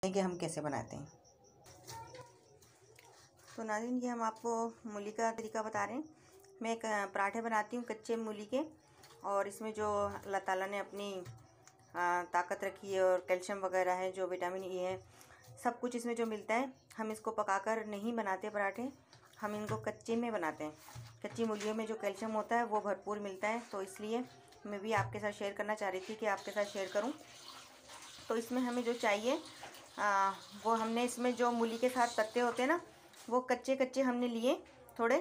कि हम कैसे बनाते हैं। तो नाज़रीन, ये हम आपको मूली का तरीका बता रहे हैं। मैं एक पराठे बनाती हूँ कच्चे मूली के, और इसमें जो अल्लाह ताला ने अपनी ताकत रखी है और कैल्शियम वगैरह है, जो विटामिन ई है, सब कुछ इसमें जो मिलता है। हम इसको पकाकर नहीं बनाते पराठे, हम इनको कच्चे में बनाते हैं। कच्ची मूलियों में जो कैल्शियम होता है वो भरपूर मिलता है, तो इसलिए मैं भी आपके साथ शेयर करना चाह रही थी कि आपके साथ शेयर करूं। तो इसमें हमें जो चाहिए वो हमने इसमें जो मूली के साथ पत्ते होते हैं ना, वो कच्चे कच्चे हमने लिए थोड़े,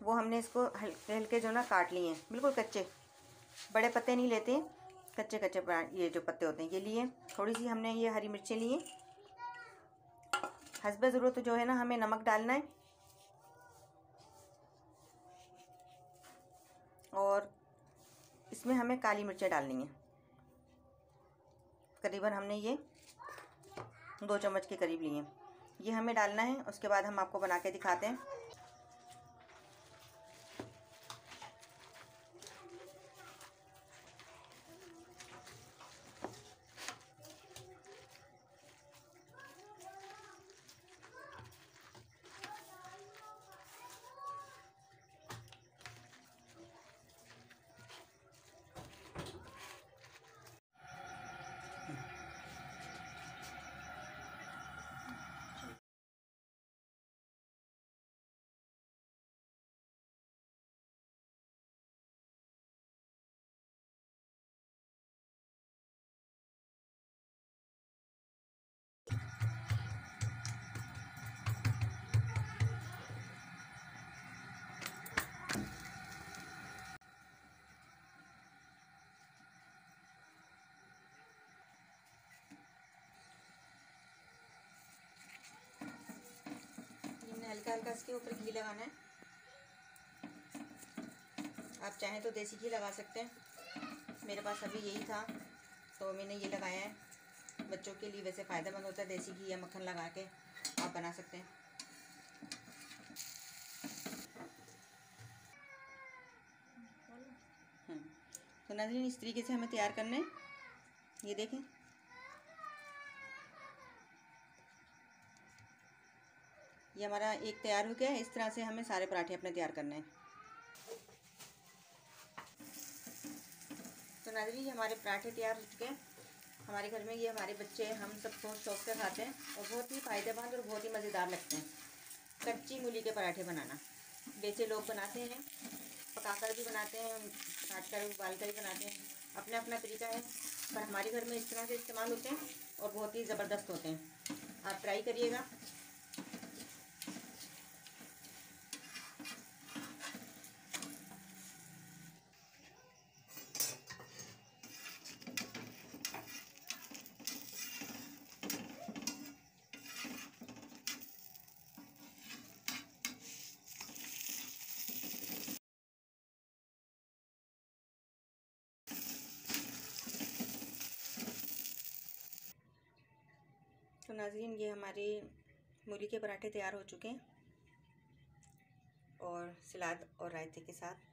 वो हमने इसको हल्के हल्के जो ना काट लिए हैं, बिल्कुल कच्चे, बड़े पत्ते नहीं लेते, कच्चे कच्चे ये जो पत्ते होते हैं ये लिए। थोड़ी सी हमने ये हरी मिर्चें लिए, हस्बे ज़रूरत जो है ना हमें नमक डालना है, और इसमें हमें काली मिर्चें डालनी है। करीबन हमने ये 2 चम्मच के करीब लिए, ये हमें डालना है। उसके बाद हम आपको बना के दिखाते हैं। हल्का हल्का इसके ऊपर घी लगाना है। आप चाहें तो देसी घी लगा सकते हैं, मेरे पास अभी यही था तो मैंने ये लगाया है। बच्चों के लिए वैसे फ़ायदेमंद होता है, देसी घी या मक्खन लगा के आप बना सकते हैं। तो नाज़रीन, इस तरीके से हमें तैयार करना है। ये देखें, ये हमारा एक तैयार हो गया है। इस तरह से हमें सारे पराठे अपने तैयार करने हैं। तो नाज़रीन, ये हमारे पराठे तैयार हो चुके हैं। हमारे घर में ये हमारे बच्चे, हम सब बहुत शौक से खाते हैं और बहुत ही फ़ायदेमंद और बहुत ही मज़ेदार लगते हैं। कच्ची मूली के पराठे बनाना, वैसे लोग बनाते हैं, पकाकर भी बनाते हैं, काट कर उबाल कर भी बनाते हैं, अपना अपना तरीका है, पर हमारे घर में इस तरह से इस्तेमाल होते हैं और बहुत ही ज़बरदस्त होते हैं। आप ट्राई करिएगा। तो नाज़रीन, ये हमारे मूली के पराठे तैयार हो चुके हैं, और सलाद और रायते के साथ।